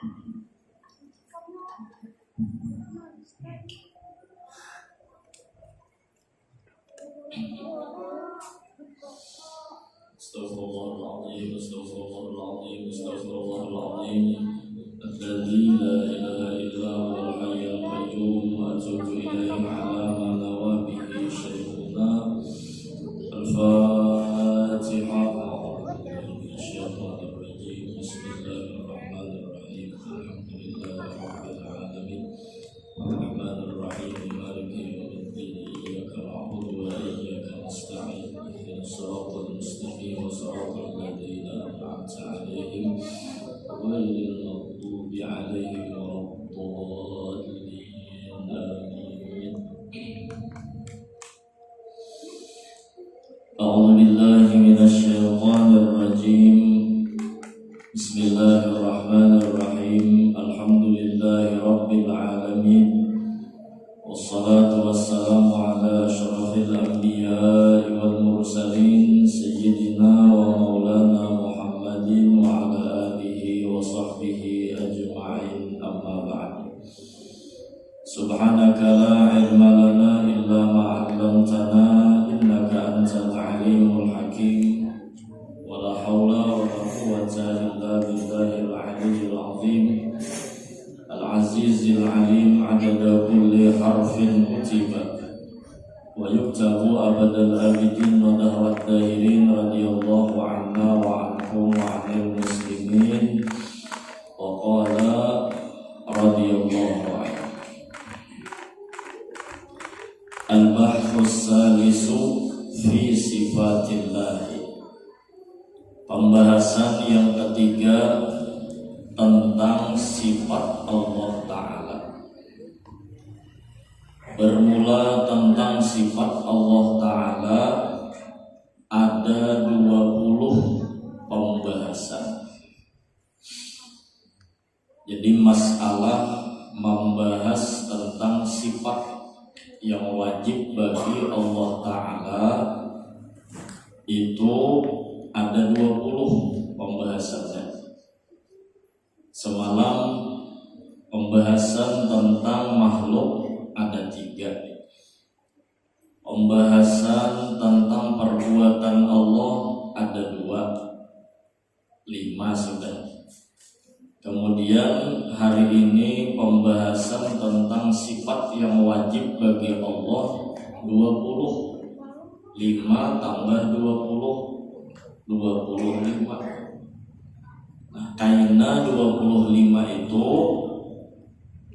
Astaghfirullahaladzim, astaghfirullahaladzim, astaghfirullahaladzim. Alladzi la ilaha illa huwal hayyul qayyum wa atubu ilaihi ala ma nawa bihi syekhuna. Al-Fatihah. Bismillahirrahmanirrahim. Alhamdulillahi rabbil alamin. Ar-Rahmanir-Rahim. Maliki yaumiddin. Iyyaka na'budu wa iyyaka nasta'in. Shiratal mustaqim wa shiratal ladzina an'amta 'alaihim ghairil maghdubi 'alaihim waladdallin. Amin. A'udzu billahi minasy syaithanir rajim. Bismillahirrahmanirrahim. Alhamdulillahi rabbil alamin. Wassalatu wassalamu ala asyrafil anbiya'i wal mursalin sayyidina wa maulana Muhammadin wa ala alihi wa sahbihi ajma'in, amma ba'd. Subhanaka la ilma lana illa ma 'allamtana innaka antal alimul hakim. Wa la haula wa la quwwata illa billahil aliyyil azim. Al-Azizil Alim adada kulli harfin kutiba wa yuktabu abadal abidin wa dahrat dahirin radiyallahu anna wa anhum wa anil muslimin wa qala radiyallahu anhu. Al-Bahthus Salisu fi Sifatillahi. Pembahasan yang ketiga tentang sifat Allah Ta'ala. Bermula tentang sifat Allah Ta'ala ada 20 pembahasan. Jadi masalah membahas tentang sifat yang wajib bagi Allah Ta'ala itu ada 20 pembahasannya. Semalam pembahasan tentang makhluk ada 3. Pembahasan tentang perbuatan Allah ada 2. 5 sudah. Kemudian hari ini pembahasan tentang sifat yang wajib bagi Allah 20. 5 tambah 20 25. Nah, karena 25 itu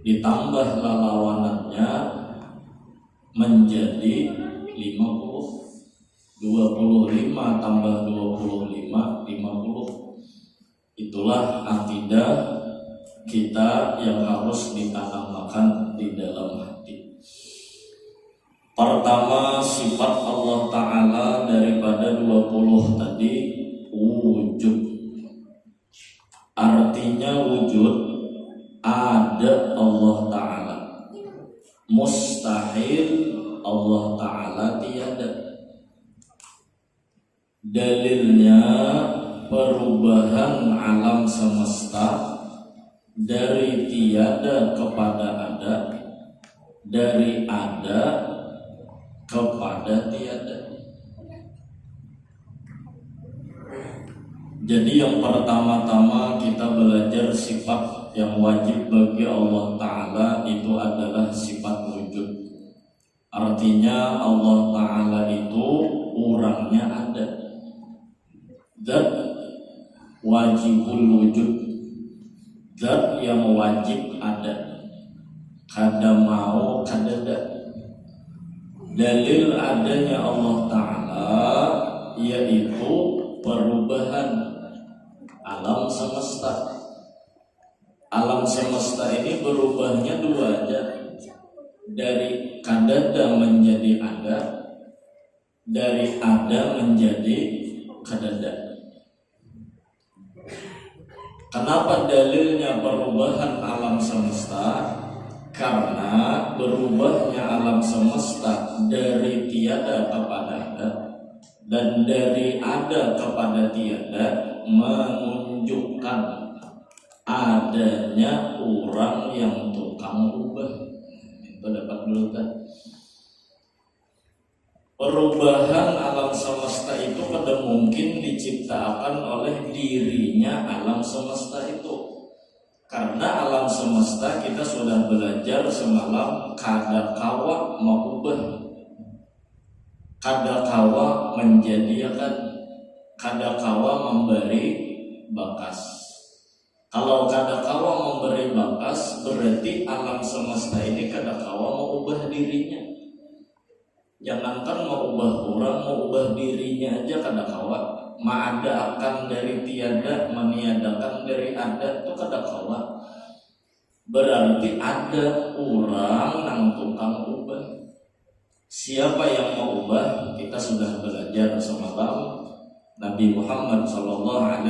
ditambah lawanannya menjadi 50. 25 tambah 25 50. Itulah akidah kita yang harus ditanamkan di dalam hati. Pertama, sifat Allah Ta'ala daripada 20 tadi wujud. Artinya wujud, ada Allah Ta'ala. Mustahil Allah Ta'ala tiada. Dalilnya perubahan alam semesta dari tiada kepada ada, dari ada kepada tiada. Jadi yang pertama-tama kita belajar sifat yang wajib bagi Allah Ta'ala itu adalah sifat wujud. Artinya Allah Ta'ala itu orangnya ada. Zat wajibul wujud, zat yang wajib ada. Kada mau kada ada. Dalil adanya Allah Ta'ala yaitu perubahan alam semesta. Alam semesta ini berubahnya 2 aja. Dari kadada menjadi ada, dari ada menjadi kadada. Kenapa dalilnya perubahan alam semesta? Karena berubahnya alam semesta dari tiada kepada ada dan dari ada kepada tiada menunjukkan adanya orang yang tukang ubah. Itu dapat dulu kan. Perubahan alam semesta itu pada mungkin diciptakan oleh dirinya alam semesta itu. Karena alam semesta kita sudah belajar semalam kadakawa mengubah, kadakawa menjadikan, kadakawa memberi bakas. Kalau kadakawa memberi bakas, berarti alam semesta ini kadakawa mau ubah dirinya. Jangankan mau ubah orang, mau ubah dirinya aja kadakawa. Ma'ada akan dari tiada, meniadakan dari ada, itu kadakawa. Berarti ada orang yang tukang ubah. Siapa yang mau ubah? Kita sudah belajar semalam. Nabi Muhammad SAW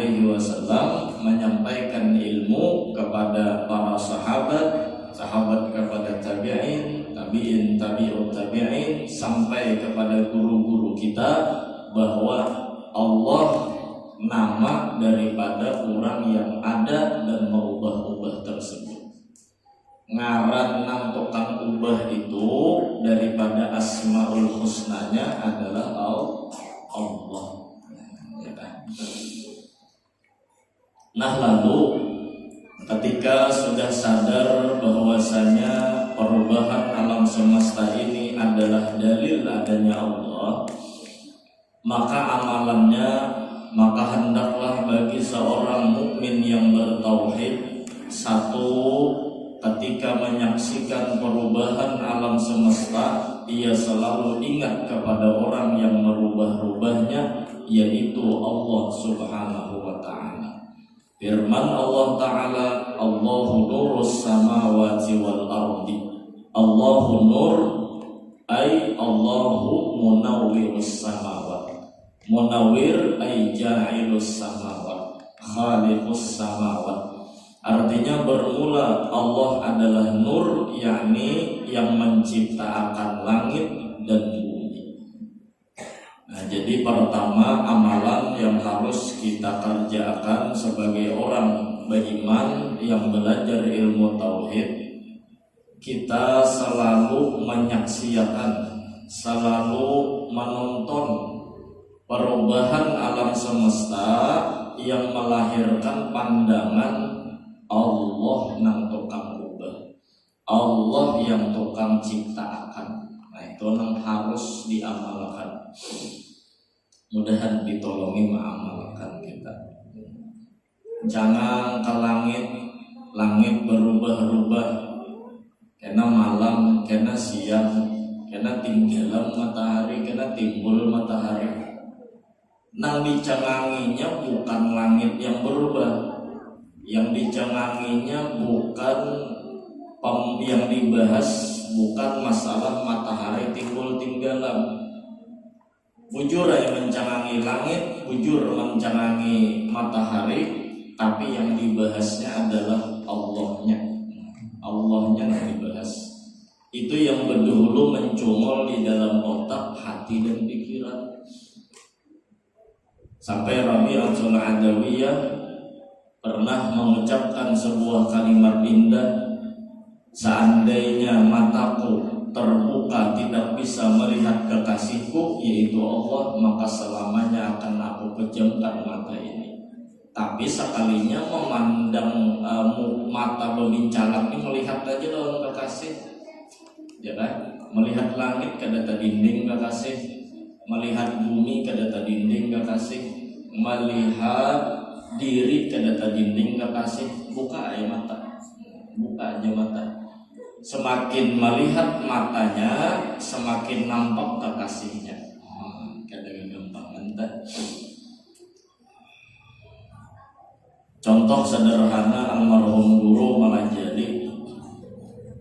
menyampaikan ilmu kepada para sahabat, sahabat kepada tabi'in, tabi'in, tabi'ut tabi'in, sampai kepada guru-guru kita, bahwa Allah nama daripada orang yang ada dan merubah-ubah tersebut. Ngaran nang tukang ubah itu daripada asmaul husnanya adalah Allah. Nah, lalu ketika sudah sadar bahwasanya perubahan alam semesta ini adalah dalil adanya Allah, maka amalannya, maka hendaklah bagi seorang mukmin yang bertauhid, satu, ketika menyaksikan perubahan alam semesta, ia selalu ingat kepada orang yang merubah-rubahnya, yaitu Allah Subhanahu wa ta'ala. Firman Allah Ta'ala, Allahu nurus samawati wal ardi. Allahu nur ay Allahu munawwirus samawat. Munawwir ay ja'ilus samawat, khaliqus samawat. Artinya bermula Allah adalah nur, yakni yang menciptakan langit dan bumi. Nah, jadi pertama amalan yang harus kita kerjakan sebagai orang beriman yang belajar ilmu tauhid, kita selalu menyaksikan, selalu menonton perubahan alam semesta yang melahirkan pandangan Allah yang tukang ubah, Allah yang tukang ciptakan. Nah, itu yang harus diamalkan. Mudahan ditolongi mengamalkan kita. Jangan ke langit, langit berubah-ubah, karena malam, karena siang, karena tinggalan matahari, karena timbul matahari. Nang dicenganginya bukan langit yang berubah, yang dicenganginya bukan yang dibahas bukan masalah matahari timbul tinggalan. Bujur yang mencengangi langit, bujur mencengangi matahari, tapi yang dibahasnya adalah Allahnya. Allahnya yang dibahas. Itu yang berdahulu mencungol di dalam otak, hati dan pikiran. Sampai Rabi'atul Adawiyah pernah mengucapkan sebuah kalimat indah, seandainya mataku terbuka tidak bisa melihat kekasihku yaitu Allah, maka selamanya akan aku pejamkan mata ini. Tapi sekalinya memandang mata berbincang ini, melihat aja dalam kekasih, ya kan? Melihat langit ke data dinding kekasih, melihat bumi ke data dinding kekasih, melihat diri ke data dinding kekasih. Buka aja mata, buka aja mata. Semakin melihat matanya, semakin nampak kekasihnya. Kadang gampang entah. Contoh sederhana almarhum guru Malajali,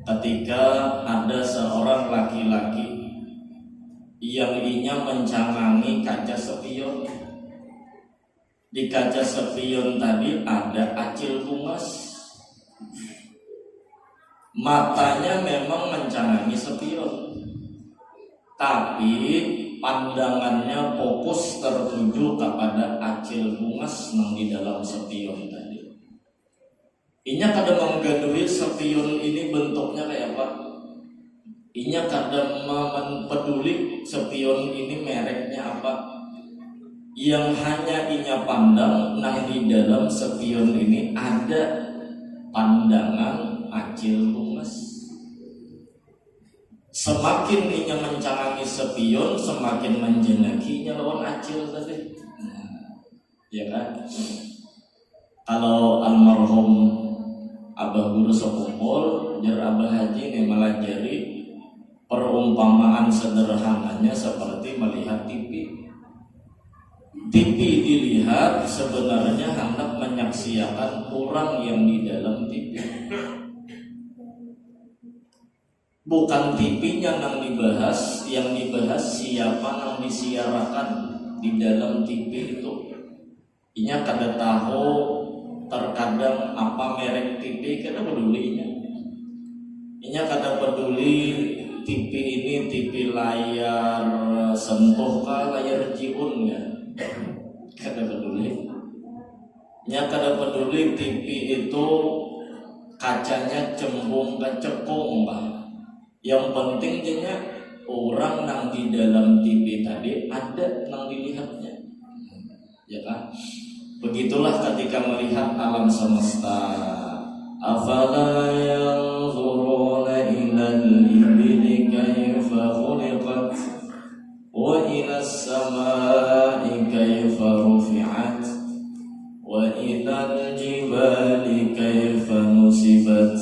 ketika ada seorang laki-laki yang inya mencangangi kaca spion. Di kaca spion tadi ada acil bungas. Matanya memang mencangangi spion, tapi pandangannya fokus tertuju kepada acil bungas yang di dalam spion tadi. Inya kada menggaduhi spion ini bentuknya kayak apa. Inya kada peduli spion ini mereknya apa. Yang hanya inya pandang nang di dalam spion ini ada pandangan acil bungas. Semakin inya mencangangi spion, semakin menjenakinya lawan acil tadi. Ya kan? Kalau almarhum Abah Guru sekumpul, jar Abah Haji nih melajari perumpamaan sederhananya seperti melihat TV. TV dilihat sebenarnya hendak menyaksikan orang yang di dalam TV. Bukan TV-nya yang dibahas, yang dibahas siapa yang disiarakan di dalam TV itu. Inya kada tahu terkadang apa merek TV, kada pedulinya. Inya kada peduli TV ini TV layar sentuh kah, layar jiun ya. Kada peduli. Nya kada peduli TV itu kacanya cembung ke cekung bah. Yang penting jadinya orang nang di dalam TV tadi ada nang dilihatnya, ya kan? Begitulah ketika melihat alam semesta. Afala yanzuruna ilal ibili kayfa khuliqat wa ilas samai kayfa rufi'at wa ilal jibali kayfa nusibat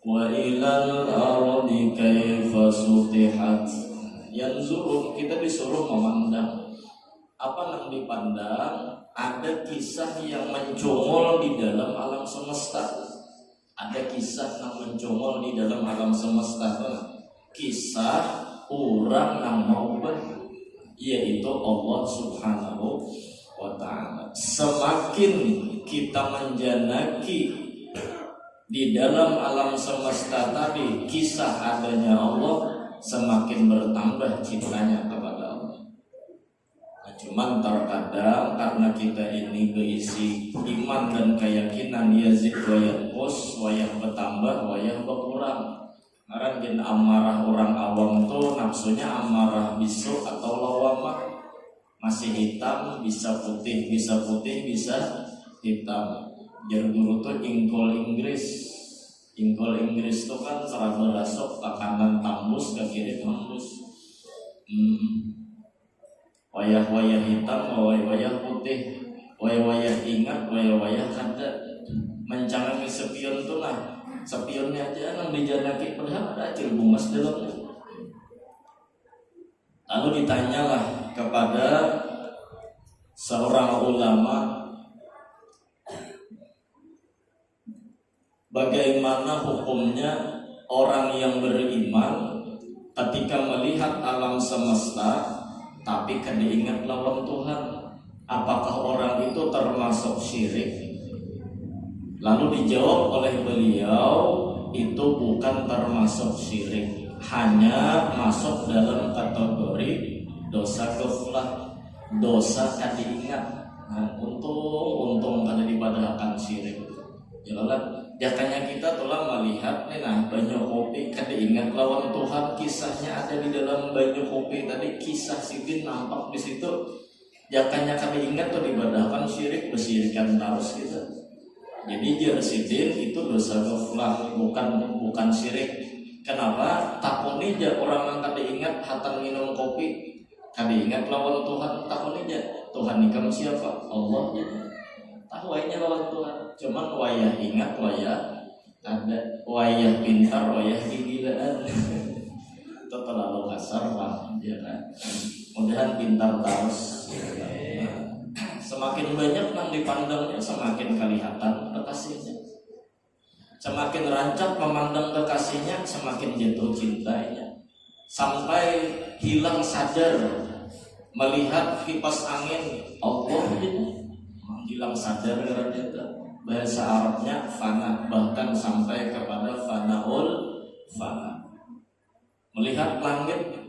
wa ilal ardi kayfa sutihat. Yanzurun, kita disuruh memandang. Apa yang dipandang? Ada kisah yang mencongol di dalam alam semesta. Ada kisah yang mencongol di dalam alam semesta. Kisah orang yang mau yaitu Allah Subhanahu wa ta'ala. Semakin kita menjanaki di dalam alam semesta tadi kisah adanya Allah, semakin bertambah cintanya kepada Allah. Nah, cuman terkadang karena kita ini berisi iman dan keyakinan yazid wa yanqus, wayah bertambah, wayah berkurang. Karena gen amarah orang awam tuh nafsunya amarah bisu atau lawamah, masih hitam bisa putih, bisa putih bisa hitam. Jar guru tuh ingkol Inggris tuh kan cara berasuk ke kanan tembus, ke kiri tembus. Wayah-wayah hitam, wayah putih, wayah ingat, wayah kada. Mencangangi spion tuh lah, spionnya aja nang dijanaki padahal ada acil bungas dalamnya. Lalu ditanyalah kepada seorang ulama, bagaimana hukumnya orang yang beriman ketika melihat alam semesta tapi kada ingat lawan Tuhan? Apakah orang itu termasuk syirik? Lalu dijawab oleh beliau, itu bukan termasuk syirik, hanya masuk dalam kategori dosa ghaflah, dosa kada ingat. Nah, untung kada dibadahkan syirik. Jakanya kita telah melihat nih, nah banyu kopi kada ingat lawan Tuhan, kisahnya ada di dalam banyu kopi tadi, kisah sidin nampak di situ. Jakanya kada ingat tuh dibadahkan syirik, bersirikan terus kita. Jadi jar sidin itu dosa ghaflah, bukan syirik. Kenapa? Takoni aja orang yang kada ingat hatan minum kopi, kada ingat lawan Tuhan, takoni aja Tuhan nikam siapa? Allah ya. Tahu wayahnya lawan Tuhan, cuman wayah ingat, wayah ada, wayah pintar, wayah gigilaan. Itu terlalu kasar lah, ya kan? Mudahan pintar terus. Semakin banyak yang dipandangnya, semakin kelihatan kekasihnya. Semakin rancak memandang kekasihnya, semakin jatuh cintanya. Sampai hilang sadar melihat kipas angin Allah ini. Hilang sadar karena itu. Bahasa Arabnya fana, bahkan sampai kepada fanaul fana. Melihat langit,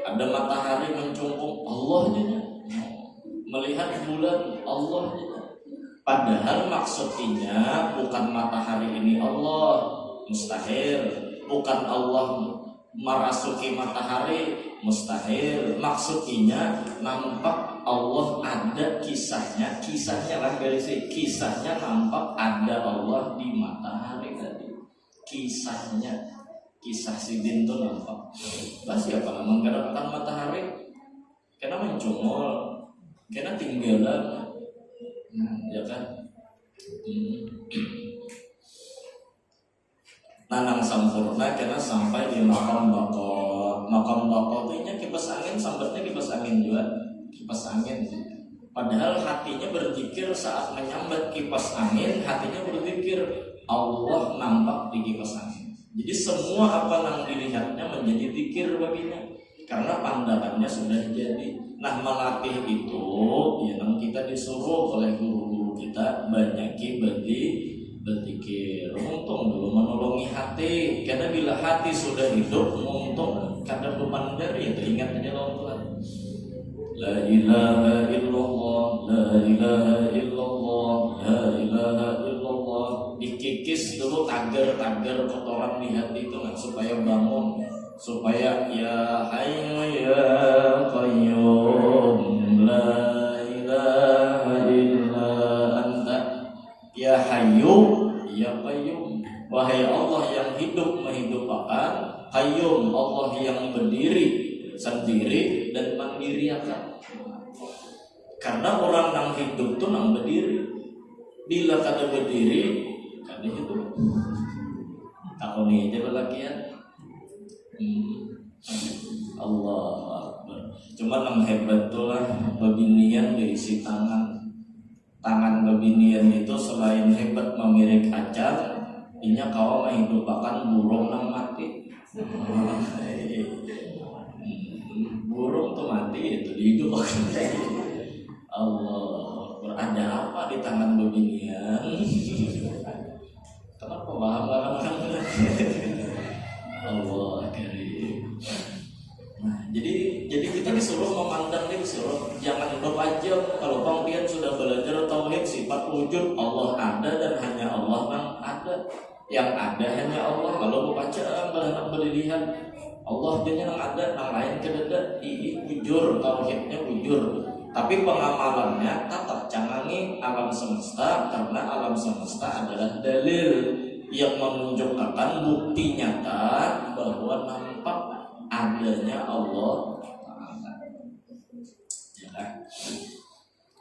ada matahari mencungkung, Allah aja. Melihat bulan, Allah aja. Padahal maksudnya bukan matahari ini Allah, mustahil. Bukan Allah merasuki matahari, mustahil. Maksudnya nampak Allah ada kisahnya lah garisnya, kisahnya nampak ada Allah di matahari tadi. Kisah Sidin itu nampak. Lah siapa menggerakkan matahari? Karena mencungol, karena tinggalan. Ya kan? Nanang sampurna karena sampai di makam bako itu kipas angin, sambatnya kipas angin juga, kipas angin. Padahal hatinya berzikir saat menyambat kipas angin, hatinya berzikir Allah nampak di kipas angin. Jadi semua apa yang dilihatnya menjadi zikir baginya karena pandangannya sudah jadi. Nah, melatih itu ya kita disuruh oleh guru-guru kita banyaki berzikir. Untung dulu menolongi hati, karena bila hati sudah hidup untung kadang beban dari itu ingat aja Allah. La ilaha illallah, la ilaha illallah, la ilaha illallah. Dikikis dulu tagar-tagar kotoran di hati itu supaya bangun, supaya ya hayyu ya qayyum la ilaha illa anta ya hayyu ya qayyum. Wahai Allah yang hidup menghidupkan, qayyum Allah yang berdiri sendiri dan mandiriakan. Karena orang yang hidup tuh nang berdiri. Bila kada berdiri kada hidup. Tahun ini aja belakian. Allah Akbar. Cuma yang hebat tuh lah babinian diisi tangan. Tangan babinian itu selain hebat memirik acar, inya kau menghidupkan burung yang mati. Burung tuh mati itu dihidupkan. Allah, berada apa di tangan babinian? Kenapa paham kan? Allah karim. Nah, jadi kita disuruh memandang nih, disuruh jangan berpajak. Kalau panggian sudah belajar tauhid sifat wujud Allah ada dan hanya Allah yang ada. Yang ada hanya Allah. Kalau berpajak berharap berlihat Allah dia yang ada, yang lain kedada. Ini wujud tauhidnya wujud. Tapi pengamalannya tetap cangangi alam semesta, karena alam semesta adalah dalil yang menunjukkan bukti nyata bahwa nampak adanya Allah Ta'ala. Ya kan?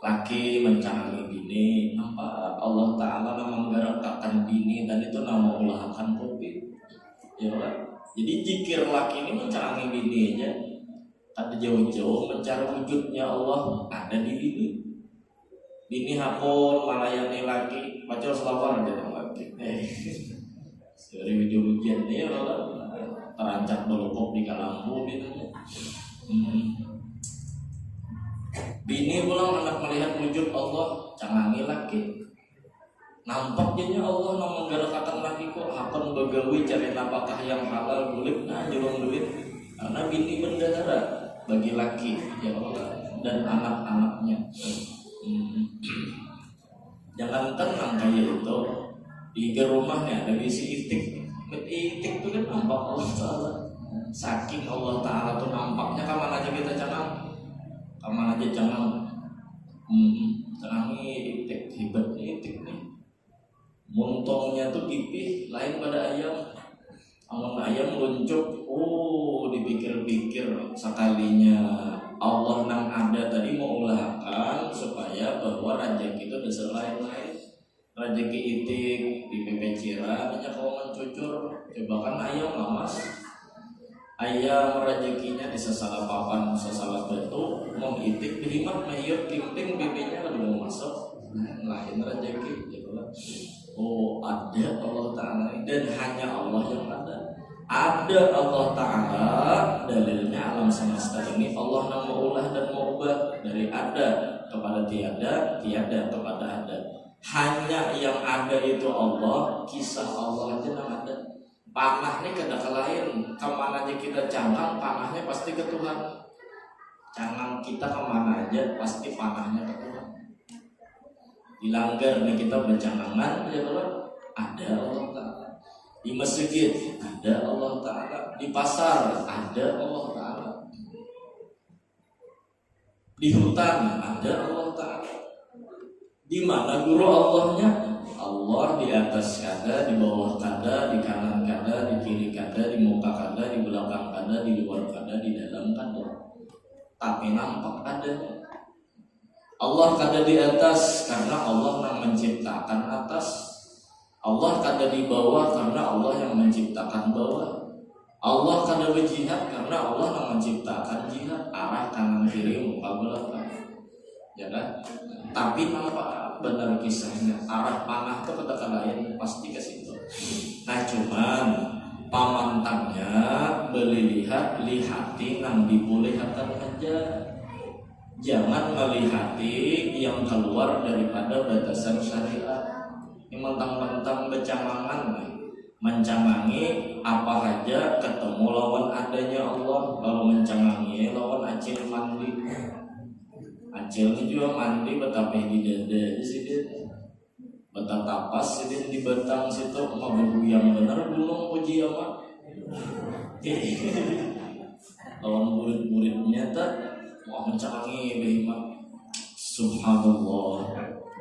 Laki mencangangi bini, nampak Allah Ta'ala menggerakkan bini dan itu nama ulahkan kopi. Ya kan? Jadi jikir laki ini mencangangi bini aja. Ada jauh-jauh mencari wujudnya Allah ada di bini. Bini hapon melayani laki, pacar selawar aja laki. Dari video ujian ini terancam dolokop di kalambu gitu. Bini pulang anak melihat wujud Allah, cangangi laki. Nampak jadinya Allah menggerakkan laki kok hapon begawi cari napakah yang halal bulik nah jurung duit. Karena bini bendahara bagi laki ya Allah dan anak-anaknya. Jangan tenang kayak itu di rumahnya ada bisi itik. Itik itu kan nampak Allah Ta'ala. Saking Allah Ta'ala tuh nampaknya kapan aja kita canang, kapan aja canang. Canangi itik, hebatnya itik nih. Montongnya tuh pipih lain pada ayam. Amun ayam meluncuk, dipikir-pikir sekalinya Allah nang ada tadi mau ulahkan supaya bahwa rezeki itu dasar lain-lain. Rezeki itik di pepecira, hanya kau mencucur, coba kan ayam lamas. Ayam rezekinya di sesala papan, sesala batu, mau itik berimat, mayur, kimping, bibirnya lagi mau masuk, lain rezeki, gitu lah. Ada Allah Ta'ala dan hanya Allah yang ada. Ada Allah Ta'ala, dalilnya alam semesta ini Allah yang maulah dan maubah dari ada kepada tiada, tiada kepada ada. Hanya yang ada itu Allah, kisah Allah aja yang ada. Panah ini kada kelain, kemana aja kita cangang, panahnya pasti ke Tuhan. Cangang kita kemana aja pasti panahnya ke Tuhan. Dilanggar nih kita bercanangan ya kalau ada Allah Ta'ala. Di masjid ada Allah Ta'ala. Di pasar ada Allah Ta'ala. Di hutan ada Allah Ta'ala. Di mana guru Allahnya? Allah di atas kada, di bawah kada, di kanan kada, di kiri kada, di muka kada, di belakang kada, di luar kada, di dalam kada. Tapi nampak ada. Allah kada di atas karena Allah yang menciptakan atas. Allah kada di bawah karena Allah yang menciptakan bawah. Allah kada berjihad karena Allah yang menciptakan jihad, arah kanan kiri muka belakang. Ya kan? Tapi nampak benar kisahnya, arah panah itu kata lain pasti ke situ. Nah cuman pamantangnya beli lihati nang dipulihatan aja. Jangan melihati yang keluar daripada batasan syariat. Ini mentang-mentang becamangan nih. Mencamangi apa aja ketemu lawan adanya Allah. Kalau mencamangi lawan acil mandi. Acil juga mandi betapeh di dada situ. Betap tapas situ di batang situ mau yang benar gunung puji apa? Lawan murid-muridnya tak mau mencamangi behima. Subhanallah.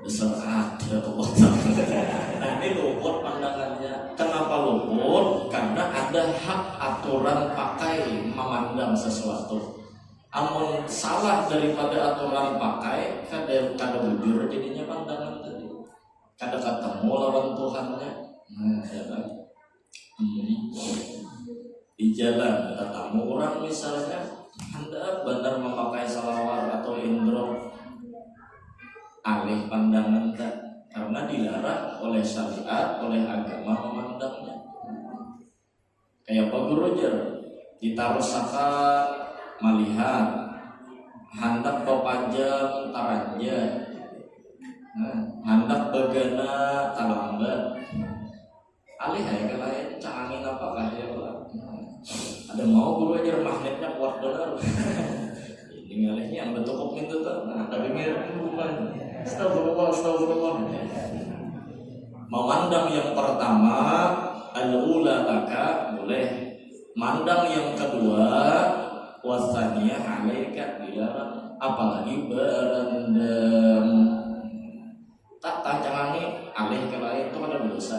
Besar ada Allah. Nah ini luput pandangannya. Kenapa luput? Karena ada hak aturan pakai memandang sesuatu. Amun salah daripada aturan pakai, kada bujur jadinya pandangan tadi. Kada ketemu lawan Tuhannya. Ya kan? Di jalan ketemu orang misalnya, hendak benar memakai salawat atau indro, alih pandangan tak, karena dilarang oleh syariat, oleh agama memandangnya. Kayak Pak Gurujer, ditaruh sakat melihat hendak pepanjang taranja, hendak begana talanggan, alih ya ke lain cangangin apakah ya ada mau guru aja magnetnya kuat benar. Ini alihnya yang bentuk kopi itu tuh, nah tapi mirip bukan. Astagfirullah. Memandang yang pertama al-ula laka boleh, mandang yang kedua wasaniya alaika dilarang, apalagi berendam. Tak cangangi alih ke lain itu ada dosa.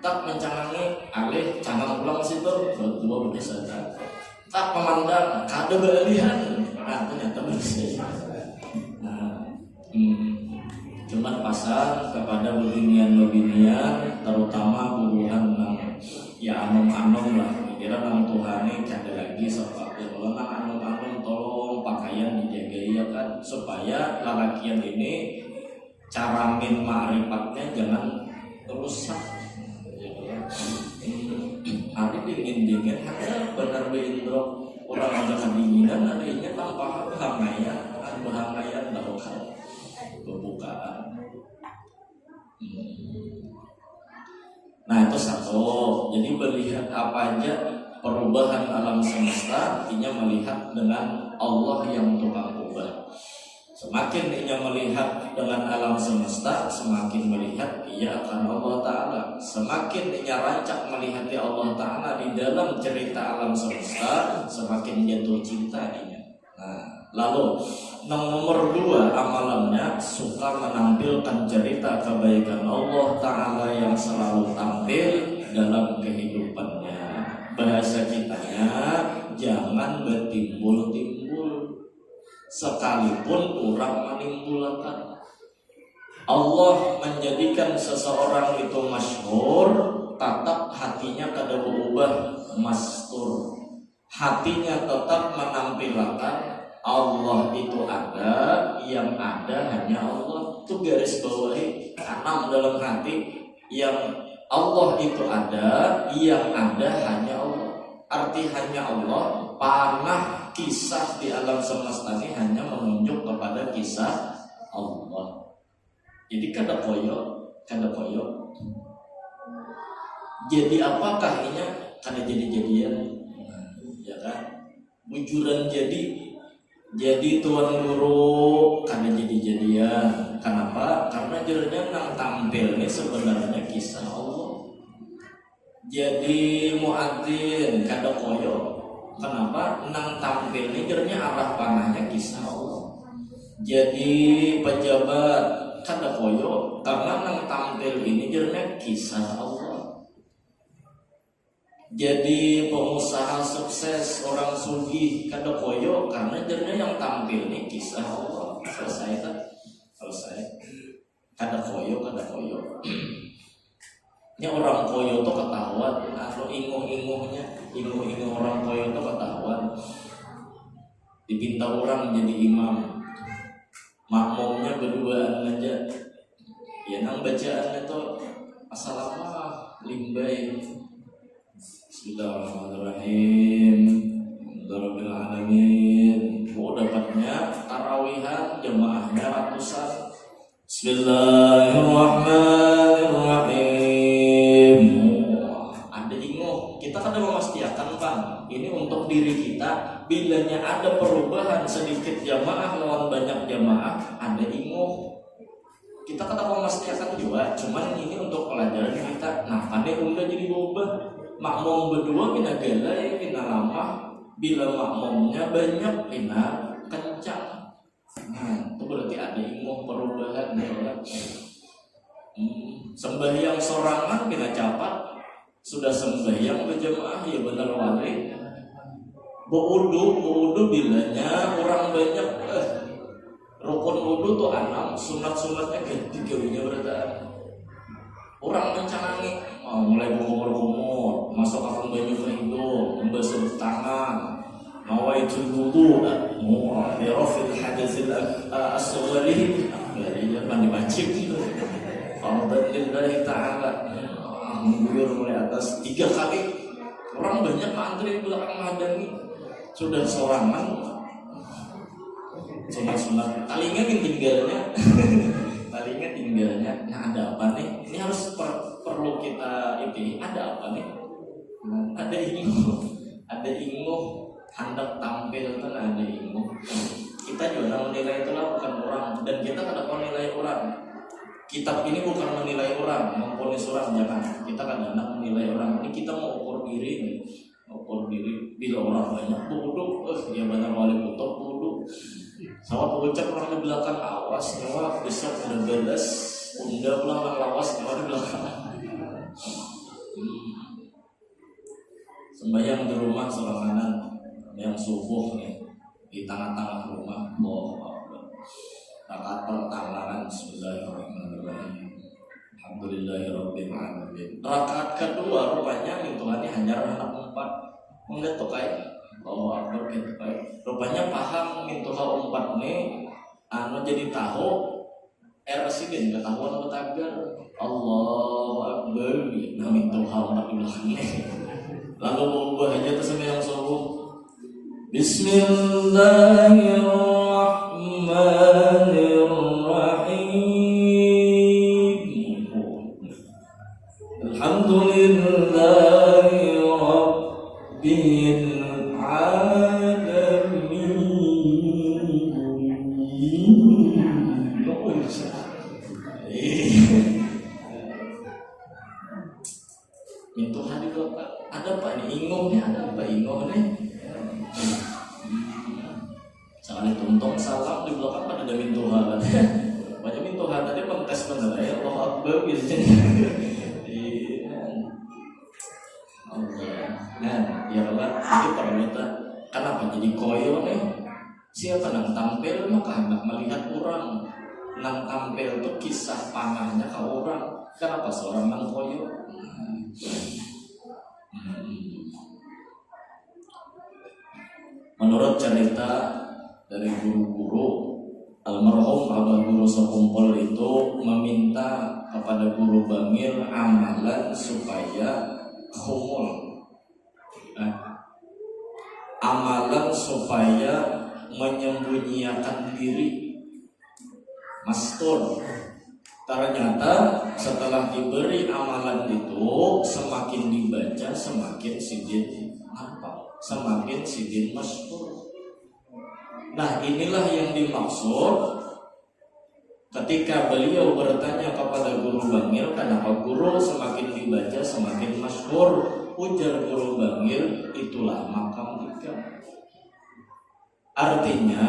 Tak mencangangi alih cangang pulang situ berdua berdosa. Tak memandang kada beralihan, nah ternyata berdosa. Cuman pasar kepada bebinian terutama buruhan ya anom lah. Kira nang Tuhane kada lagi seperti kalau nang anom tolong pakaian dijaga ya kan, supaya lalakian ini cara min ma'rifatnya jangan rusak. Hari dingin ada benar beindro orang ada kedinginan adanya tanpa bahangaya lakukan pembukaan. Nah itu satu. Jadi melihat apa aja perubahan alam semesta, artinya melihat dengan Allah yang tukang ubah. Semakin ia melihat dengan alam semesta, semakin melihat ia akan Allah Ta'ala. Semakin ia rancak melihat Allah Ta'ala di dalam cerita alam semesta, semakin jatuh cinta dia. Nah, lalu nomor 2 amalannya suka menampilkan cerita kebaikan Allah Ta'ala yang selalu tampil dalam kehidupannya. Bahasa kitanya jangan bertimbul-timbul. Sekalipun orang menimbulkan, Allah menjadikan seseorang itu masyhur, tetap hatinya kada berubah mastur. Hatinya tetap menampilkan Allah itu ada, yang ada hanya Allah. Itu garis bawahi tanam dalam hati, yang Allah itu ada, yang ada hanya Allah. Arti hanya Allah, panah kisah di alam semesta ini hanya menunjuk kepada kisah Allah. Jadi kada koyo. Jadi apakah ini kada jadi-jadian? Ya kan? Bujuran jadi tuan guru kada jadi-jadian. Kenapa? Karena jadinya nang tampil ini sebenarnya kisah Allah. Jadi muadzin kada koyo. Kenapa? Nang tampil ini jadinya arah panahnya kisah Allah. Jadi pejabat kada koyo karena nang tampil ini jadinya kisah Allah. Jadi pengusaha sukses, orang sugih kada koyo karena jadinya yang tampil ini kisah Allah. Selesai tak? Selesai. Kada koyo. Ini orang koyo tuh ketahuan. Atau inguh orang koyo tuh ketahuan. Dipinta orang jadi imam, makmumnya berduaan aja. Ya nang bacaannya tuh assalamah limbai. Bismillahirrahmanirrahim. Alhamdulillahirabbil alamin. Dapatnya tarawihan jamaahnya ratusan. Bismillahirrahmanirrahim. Ada ingoh. Kita kan memastikan Bang, ini untuk diri kita. Bilanya ada perubahan sedikit jamaah lawan banyak jamaah, ada ingoh. Kita kata memastikan juga. Cuman ini untuk pelajaran kita. Nah, pandai udah jadi berubah. Makmum berdua kena galai, kena lama. Bila makmumnya banyak, kena kencang. Nah, itu berarti ada ingoh perubahan ya. Sembahyang sorangan kena capat. Sudah sembahyang berjamaah ya benar wali. Wudu bilanya orang banyak. Rukun wudu tuh 6, sunat-sunatnya tiga berarti. Orang mencanangi, mulai kumur-kumur, masuk akun banyu ke hidung, membasuh tangan, nawaitul wudu, birafil hadasil as-sughari, dari mandi wajib gitu. Fardhan lillahi ta'ala, mengguyur mulai atas 3 kali. Orang banyak antri belakang madani, sudah sorangan, sunat-sunat, talinya tinggalnya, nah ada apa nih? Ini harus perlu kita ini, ada apa nih? Ada inguh, hendak tampil kan ada inguh. Kita juga menilai itulah bukan orang, dan kita tidak menilai orang. Kitab ini bukan menilai orang, memponis orang, jangan. Kita kadang-kadang menilai orang. Ini kita mau ukur diri. Bila orang banyak duduk, ya benar wali kutub duduk. Sama pengucap orang di belakang awas, nyawa besar udah beres, unda pulang lawas nyawa di belakang. Sembahyang di rumah sorangan yang subuh nih di tengah-tengah rumah, rakaat pertama Bismillahirrahmanirrahim. Alhamdulillahirabbil alamin. Rakaat kedua rupanya hitungannya hanya anak 4. Enggak tuh kayak Akbar gitu kayak. Rupanya paham mintuha 4 nih jadi tahu residen ketahuan ketagar Allahu Akbar nah mintuha 4 di belakangnya. Lalu berubah aja terus yang subuh. Bismillahirrahmanirrahim. Alhamdulillahi rabbil alamin. Mintuha di belakang. Ada apa ini? Ingohnya ada apa? Ingohnya Saling tuntung salam di belakang pada ada mintuha kan. Banyak mintuha tadi kontes bener ya Allah Akbar gitu. Nah, ya Allah itu permintaan. Kenapa jadi koyo nih? Siapa nang tampil maka hendak melihat orang. Nang tampil itu kisah panahnya ke orang. Kenapa seorang nang koyo? Menurut cerita dari guru-guru, almarhum Abah Guru Sekumpul itu meminta kepada Guru Bangil amalan supaya khumul, amalan supaya menyembunyikan diri, mastur. Ternyata setelah diberi amalan itu semakin dibaca semakin sidin hafal, semakin sidin mastur. Nah inilah yang dimaksud Ketika beliau bertanya kepada guru Bangil, kenapa guru semakin dibaca semakin masyhur? Ujar guru Bangil, itulah makam tiga. Artinya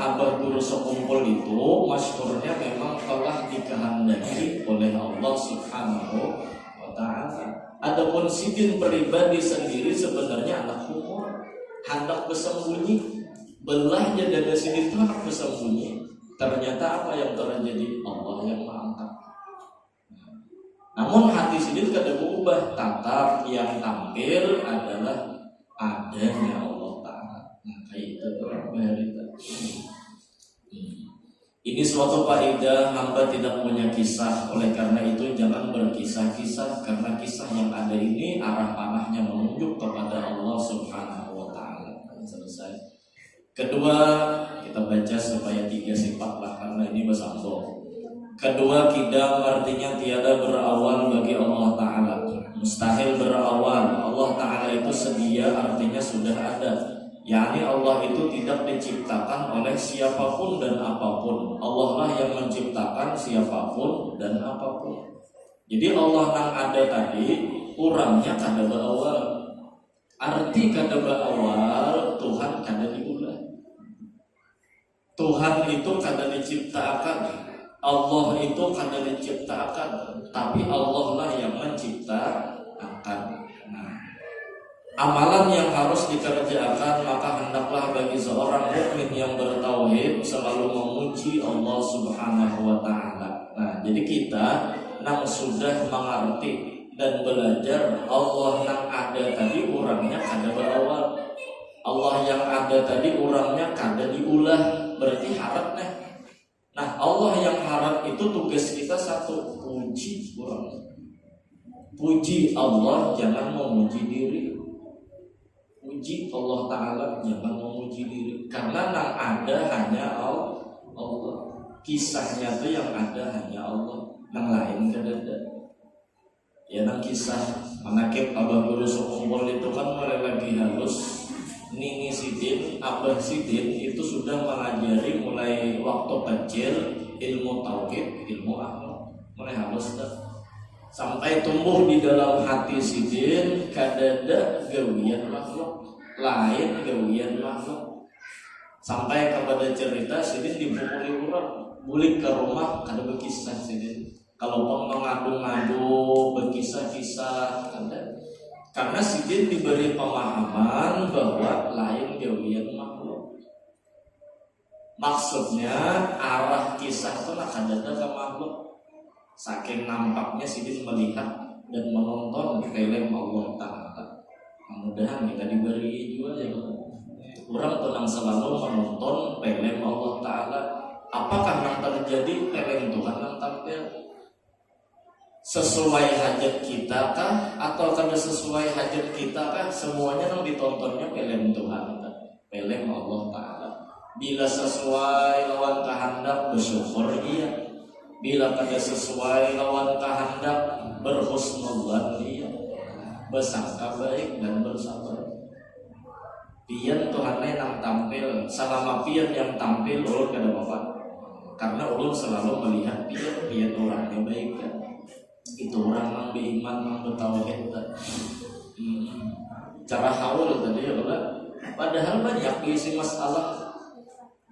abah guru sekumpul itu masyhurnya memang telah dikehendaki oleh Allah Subhanahu wa ta'ala. Adapun Sidin pribadi sendiri sebenarnya anak umur, hendak bersembunyi, belahnya dada Sidin itu hendak bersembunyi. Ternyata apa yang terjadi? Allah yang mengangkat. Namun hati Sidin kada berubah, tatap yang tampil adalah adanya Allah Ta'ala. Nah, kayak itu berita. Ini suatu faedah, hamba tidak punya kisah. Oleh karena itu jangan berkisah-kisah, karena kisah yang ada ini arah panahnya menunjuk kepada Allah Subhanahu wa ta'ala. Selesai. Kedua, kita baca supaya 3 sifat lah, karena ini bersambung. Kedua, kidam artinya tiada berawal bagi Allah Ta'ala, mustahil berawal. Allah Ta'ala itu sedia, artinya sudah ada. yakni Allah itu tidak diciptakan oleh siapapun dan apapun. Allah lah yang menciptakan siapapun dan apapun. Jadi Allah yang ada tadi, urangnya kada berawal. Arti kada berawal, Tuhan kada diulah. Tuhan itu kada diciptakan, Allah itu kada diciptakan, tapi Allah lah yang menciptakan. Nah, amalan yang harus dikerjakan, maka hendaklah bagi seorang mukmin yang bertauhid selalu memuji Allah Subhanahu wa ta'ala. Nah, jadi kita yang sudah mengerti dan belajar Allah yang ada tadi urangnya kada berawal. Allah yang ada tadi urangnya kada diulah, berarti harap nih. Nah, Allah yang harap itu tugas kita satu, puji orang. Puji Allah, jangan memuji diri. Puji Allah Ta'ala, jangan memuji diri. Karena yang ada hanya Allah. Kisahnya tuh yang ada hanya Allah, yang lain kada ada. Ya, nang kisah manakib Abah Guru Sekumpul itu kan mulai lagi halus. Nini Sidin, Abah Sidin itu sudah mengajari mulai waktu kecil ilmu tauhid, ilmu akhlak, mulai halus dah. Sampai tumbuh di dalam hati Sidin kadada gawian makhluk, lain gawian makhluk. Sampai kepada cerita Sidin dipukuli orang, bulik ke rumah kada berkisah Sidin. Kalau mengadu-ngadu berkisah-kisah kada. Karena Sidin diberi pemahaman bahwa lain gawian makhluk. Maksudnya arah kisah itu akan datang ke makhluk. Saking nampaknya Sidin melihat dan menonton film Allah Ta'ala. Mudah-mudahan kita diberi juga ya. Orang tenang selalu menonton film Allah Ta'ala. Apakah yang terjadi film Tuhan yang tampil sesuai hajat kita kah atau kada sesuai hajat kita kah? Semuanya yang ditontonnya film Tuhan, film Allah Ta'ala. Bila sesuai lawan kehendak bersyukur iya, bila kada sesuai lawan kehendak berhusnudzan iya, bersangka baik dan bersabar. Pian Tuhannya yang tampil, selama pian yang tampil ulun kada apa-apa, karena ulun selalu melihat pian orangnya baik kan. Itu orang yang beriman, yang bertauhid. Cara haul tadi ya Allah. Padahal banyak isi masalah.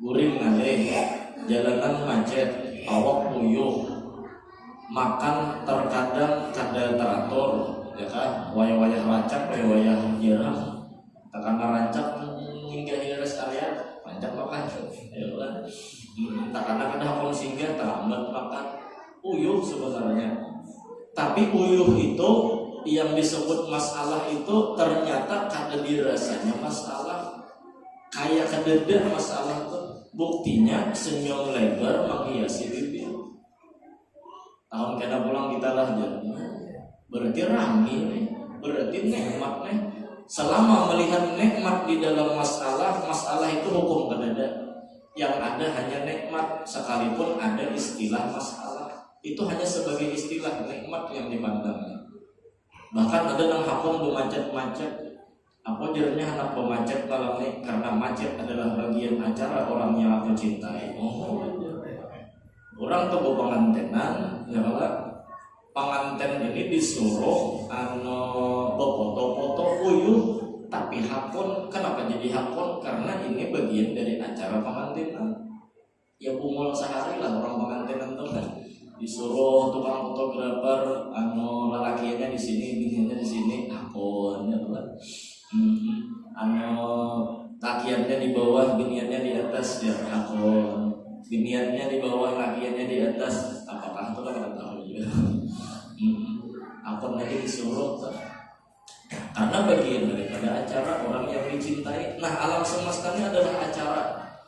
Guring ngalih, jalanan macet, awak puyuh, makan terkadang kada teratur, ya kan? Wayah-wayah rancak, wayah-wayah jarang. Takana rancak hingga rest area, rancak makan, ya Allah. Takana kada hakon singgah terlambat makan. Puyuh sebenarnya. Tapi puyuh itu yang disebut masalah itu ternyata kada dirasanya masalah. Kayak kededa masalah itu. Buktinya senyum lebar menghiasi bibir. Tahun kena pulang kita lah jadi. Berarti rami nih. Berarti nikmat nih. Selama melihat nikmat di dalam masalah, masalah itu hukum kededa. Yang ada hanya nikmat, sekalipun ada istilah masalah. Itu hanya sebagai istilah nikmat yang dipandang. Bahkan ada yang hakun bermacet-macet. Apa jernya anak bermacet malam ini? Karena macet adalah bagian acara orang yang aku cintai. Oh, Orang tuh pengantenan, ya kalau pengantin ini disuruh foto-foto uyuh, tapi hakun. Kenapa jadi hakun? Karena ini bagian dari acara pengantinan. Ya umul sehari lah orang pengantinan tuh kan disuruh tukang fotografer, lelakiannya di sini, biniannya di sini, hakun, ya kan? Lakiannya di bawah, biniannya di atas, ya hakun. Biniannya di bawah, lakiannya di atas, apakah itu kan tahu juga. Akun lagi disuruh karena bagian daripada acara orang yang dicintai. Nah, alam semesta ini adalah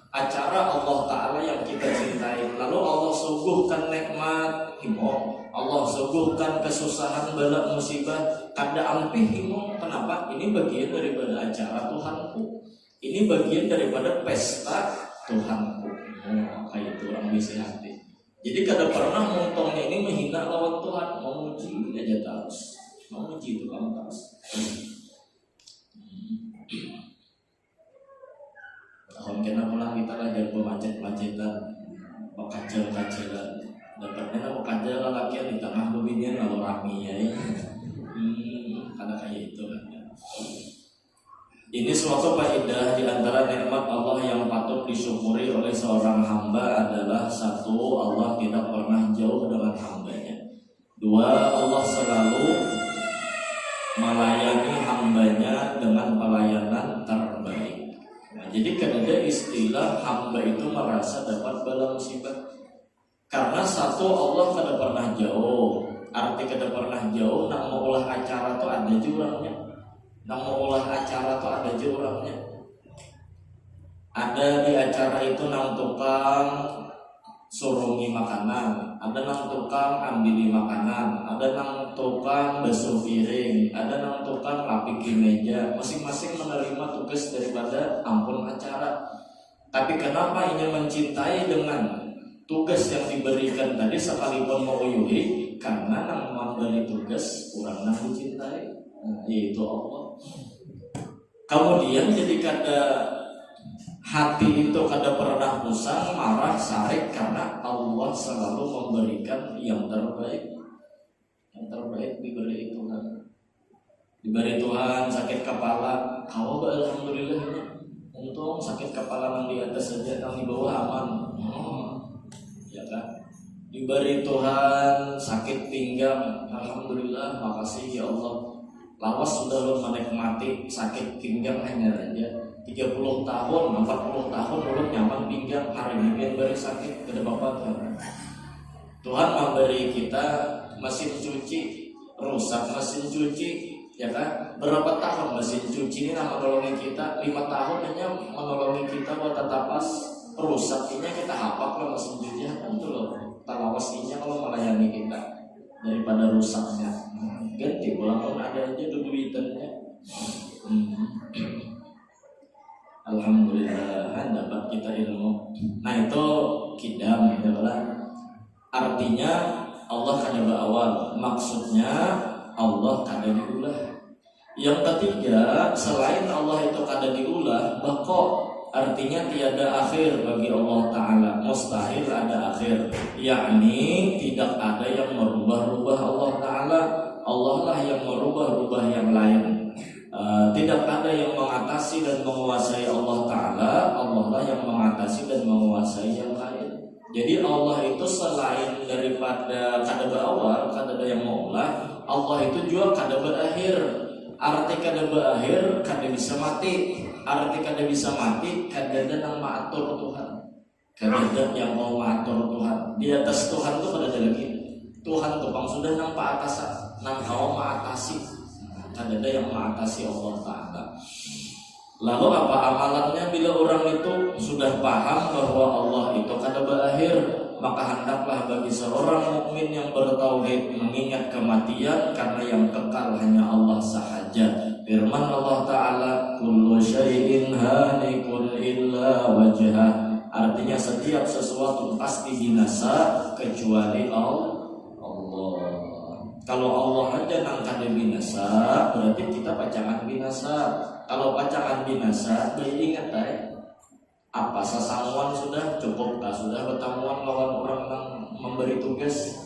acara Allah Ta'ala yang kita cintai. Lalu Allah suguhkan nikmat himong, Allah suguhkan kesusahan, bala musibah, kada ampih himong. Kenapa? Ini bagian daripada acara Tuhanku. Ini bagian daripada pesta Tuhanku. Kayak itu orang bisa hati. Jadi kada pernah montongnya ini menghina lawan Tuhan, memuji aja terus, memuji itu kamu terus. Tahun kena pulang kita belajar pemacet-macetan, pekacel-kacelan. Dapatnya nama kacel lakian di tengah bebinian lalu rami ya. Karena kayak itu kan. Ini suatu faedah di antara nikmat Allah yang patut disyukuri oleh seorang hamba adalah satu, Allah tidak pernah jauh dengan hambanya. Dua, Allah selalu melayani hambanya dengan pelayanan terbaik. Nah, jadi kan ada istilah hamba itu merasa dapat bala musibah. Karena satu, Allah tidak pernah jauh. Arti tidak pernah jauh, nak mau ulah acara itu ada jurangnya. Nang mau olah acara tuh ada jurangnya. Ada di acara itu nang tukang surungi makanan, ada nang tukang ambili makanan, ada nang tukang basuh piring, ada nang tukang rapiki meja. Masing-masing menerima tugas daripada ampun acara. Tapi kenapa ini mencintai dengan tugas yang diberikan tadi sekalipun menguyuhi? Karena nang memberi tugas kurang nang dicintai. Yaitu Allah. Kemudian jadi kada hati itu kada pernah usang, marah, sarik karena Allah selalu memberikan yang terbaik. Yang terbaik diberi Tuhan. Diberi Tuhan sakit kepala, kau alhamdulillah ini. Untung sakit kepala yang di atas saja, yang di bawah aman. Ya kan? Diberi Tuhan sakit pinggang, alhamdulillah, makasih ya Allah. Lawas sudah lo menikmati sakit pinggang hanya aja 30 tahun, 40 tahun lo nyaman pinggang, hari ini biar beri sakit ke depan Tuhan memberi kita mesin cuci rusak, mesin cuci ya kan, berapa tahun mesin cuci ini menolongi kita, 5 tahun hanya menolongi kita buat tapas rusaknya kita hapak lo mesin cuci kan tuh lo talawasinya kalau melayani kita daripada rusaknya ganti pulang pun ada aja duitannya. Alhamdulillah dapat kita ilmu. Nah itu kidam ya lah. Artinya Allah kada berawal, maksudnya Allah kada diulah. Yang ketiga, selain Allah itu kada diulah, bako artinya tiada akhir bagi Allah Ta'ala, mustahil ada akhir, yakni tidak ada yang merubah-rubah Allah Ta'ala. Allah lah yang merubah-rubah yang lain. Tidak ada yang mengatasi dan menguasai Allah Ta'ala. Allah lah yang mengatasi dan menguasai yang lain. Jadi Allah itu selain daripada kada berawal, kada ada yang maulah, Allah itu juga kada berakhir. Arti kada berakhir, kada bisa mati. Arti kada bisa mati, kada ada yang mengatur Tuhan. Kada ada yang mau mengatur Tuhan. Di atas Tuhan itu kada ada lagi. Tuhan tupang sudah nang paatasan, nang kau mengatasi. Kada ada yang mengatasi Allah Ta'ala. Lalu apa amalannya bila orang itu sudah paham bahwa Allah itu kada berakhir, maka hendaklah bagi seorang mukmin yang bertauhid mengingat kematian karena yang kekal hanya Allah sahaja. Firman Allah Ta'ala, kullu syai'in halikun illa wajhah. Artinya setiap sesuatu pasti binasa kecuali Allah. Kalau Allah aja nang kada binasa, berarti kita pacangan binasa. Kalau pacangan binasa, ingat apa sasamuan sudah cukup, sudah bertamuan lawan orang nang memberi tugas.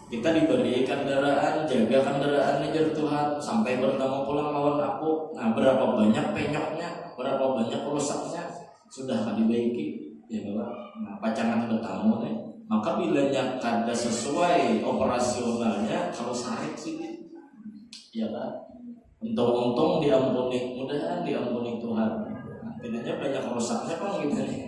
Kita diberi kendaraan, jaga kendaraan ngejar Tuhan sampai bertemu pulang lawan aku. Nah, berapa banyak penyoknya, berapa banyak rusaknya sudah dibaiki, ya Bapak. Nah, pacangan bertamu nih. Maka bilanya kada sesuai operasionalnya kalau sarik sih, ya kan? Untung diampuni, mudahan diampuni Tuhan. Nah, tidaknya banyak rusaknya kan gitu nih.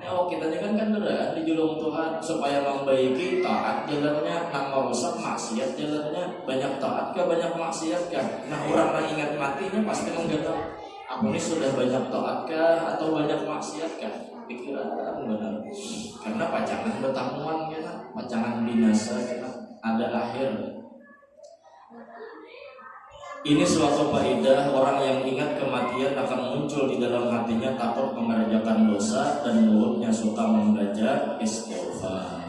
Oh, kita kan kendaraan dijulung Tuhan supaya membaiki taat jalannya, nama rusak maksiat jalannya, banyak taat kah banyak maksiat kah? Nah, orang yang ingat matinya pasti menggantung aku ini sudah banyak taat kah atau banyak maksiat kah? Pikiran benar. Karena pacangan bertamuan kan, pacangan binasa kan, ada akhir. Ini suatu faedah, orang yang ingat kematian akan muncul di dalam hatinya takut mengerjakan dosa dan mulutnya suka membaca istighfar.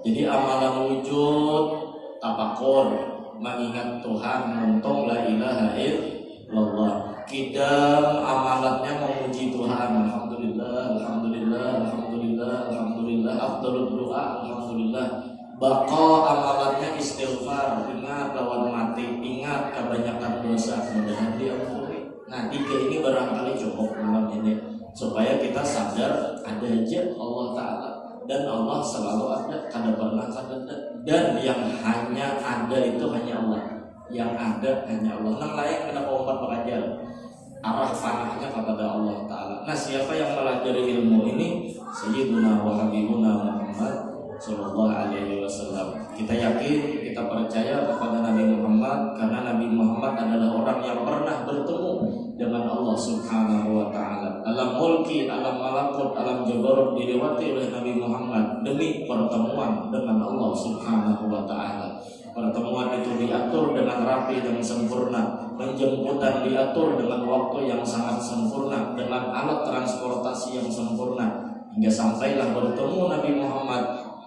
Jadi amalan wujud tafakur, mengingat Tuhan, untung la ilaha illallah. Kidam amalannya memuji Tuhan, alhamdulillah, alhamdulillah, alhamdulillah, alhamdulillah, afdhalud doa, alhamdulillah. Bako amalannya istighfar, ingat lawan mati, ingat kebanyakan dosa, mudah-mudahan diampuni. Nah, 3 ini barangkali cukup malam ini supaya kita sadar ada aja Allah Ta'ala, dan Allah selalu ada, kada pernah kada ada, dan yang hanya ada itu hanya Allah, yang ada hanya Allah. Nang layak kena kompat belajar arah panahnya kepada Allah Ta'ala. Nah, siapa yang melajari ilmu ini? Sayyiduna wa habibuna Muhammad Sallallahu Alaihi Wasallam. Kita yakin, kita percaya kepada Nabi Muhammad karena Nabi Muhammad adalah orang yang pernah bertemu dengan Allah Subhanahu Wa Taala. Alam mulki, alam malakut, alam jabarut dilewati oleh Nabi Muhammad demi pertemuan dengan Allah Subhanahu Wa Taala. Pertemuan itu diatur dengan rapi dan sempurna, penjemputan diatur dengan waktu yang sangat sempurna, dengan alat transportasi yang sempurna, hingga sampailah bertemu Nabi Muhammad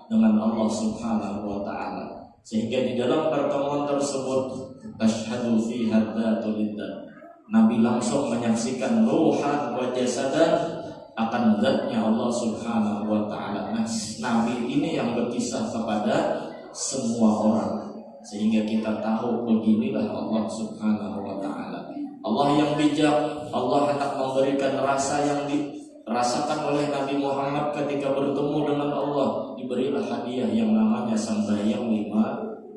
dengan Allah Subhanahu Wa Taala. Sehingga di dalam pertemuan tersebut tasyhadu fi hadzatul liddah, Nabi langsung menyaksikan ruhan wa jasadan akan zatnya Allah Subhanahu Wa Taala. Nah, Nabi ini yang berkisah kepada semua orang, sehingga kita tahu beginilah Allah Subhanahu Wa Taala. Allah yang bijak, Allah hendak memberikan rasa yang dirasakan oleh Nabi Muhammad ketika bertemu dengan Allah. Diberilah hadiah yang namanya sembahyang 5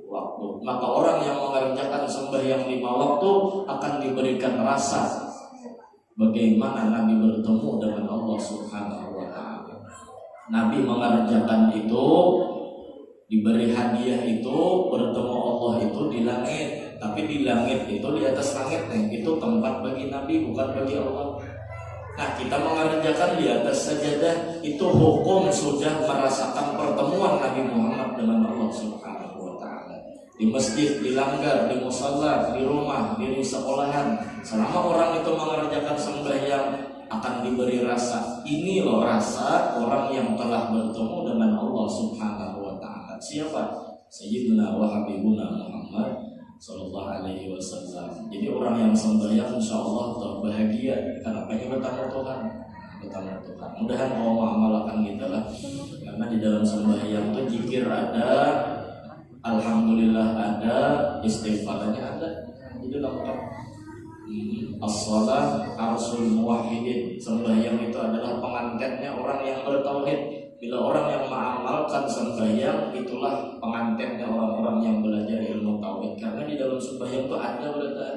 waktu. Maka orang yang mengerjakan sembahyang 5 waktu akan diberikan rasa bagaimana Nabi bertemu dengan Allah Subhanahu Wa Taala. Nabi mengerjakan itu, diberi hadiah itu, bertemu Allah itu di langit. Tapi di langit itu, di atas langit nih, itu tempat bagi Nabi, bukan bagi Allah. Nah, kita mengerjakan di atas sajadah itu hukum sudah merasakan pertemuan Nabi Muhammad dengan Allah Subhanahu Wa Taala. Di masjid, di langgar, di musalla, di rumah, di sekolahan, selama orang itu mengerjakan sembahyang akan diberi rasa. Ini loh rasa orang yang telah bertemu dengan Allah Subhanahu Wa Taala. Siapa? Sayyiduna wa habibuna Muhammad Sallallahu Alaihi Wasallam. Jadi orang yang sembahyang insya Allah terbahagia. Kenapa? Bertemu Tuhan, bertemu Tuhan. Mudahan mau mengamalkan kita lah. Karena di dalam sembahyang itu zikir ada, alhamdulillah ada, istighfarnya ada. Jadi lakukan. As-shalah arsul muwahhidin. Sembahyang itu adalah pengantinnya orang yang bertauhid. Bila orang yang mengamalkan sembahyang, itulah pengantinnya orang-orang yang belajar ilmu tauhid. Karena di dalam sembahyang itu ada berita.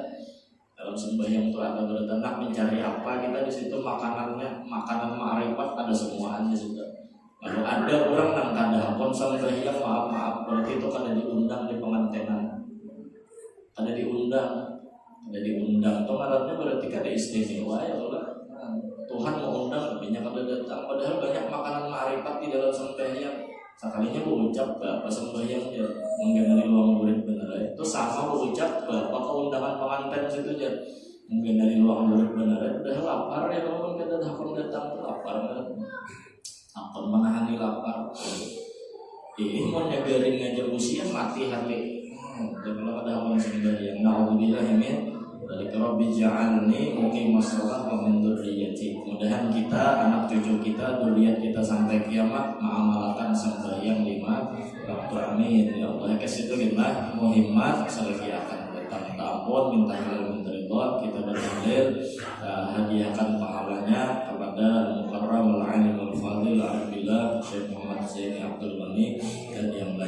Dalam sembahyang itu ada berita. Nak mencari apa kita di situ, makanannya, makanan ma'rifat ada semuanya sudah. Lalu ada orang yang kada hakon sembahyang, maaf berarti itu kada diundang di pengantinan. Kada diundang. Itu maratnya berarti kada istimewa ya Allah. Tuhan mau undang tapi kada datang. Padahal banyak makanan ma'rifat di dalam sembahyang. Sekalinya berucap apa sembahyang ya mungkin dari luang murid benar ya. Itu sama berucap apa keundangan pengantin situ aja. Mungkin dari luang murid benar ya. Udah lapar ya kalau kita datang lapar kan. Akan menahani lapar. Ini mau nyagarin ngajar usia mati hati. Jadi kalau ada orang sembahyang, naudzubillah min Dari Rabbi ja'alni muqimas shalah wa min dzurriyyati. Mudahan kita, anak cucu kita, dzurriyyat kita sampai kiamat mengamalkan sembahyang 5 waktu. Amin ya Allah. Ke situ kita muhimmat selagi akan datang tahun minta halal minta ridha, kita berdalil hadiahkan pahalanya kepada Mukarram al-Alim al-Fadil Alhamdulillah Syekh Muhammad Zaini Abdul Ghani dan yang lain.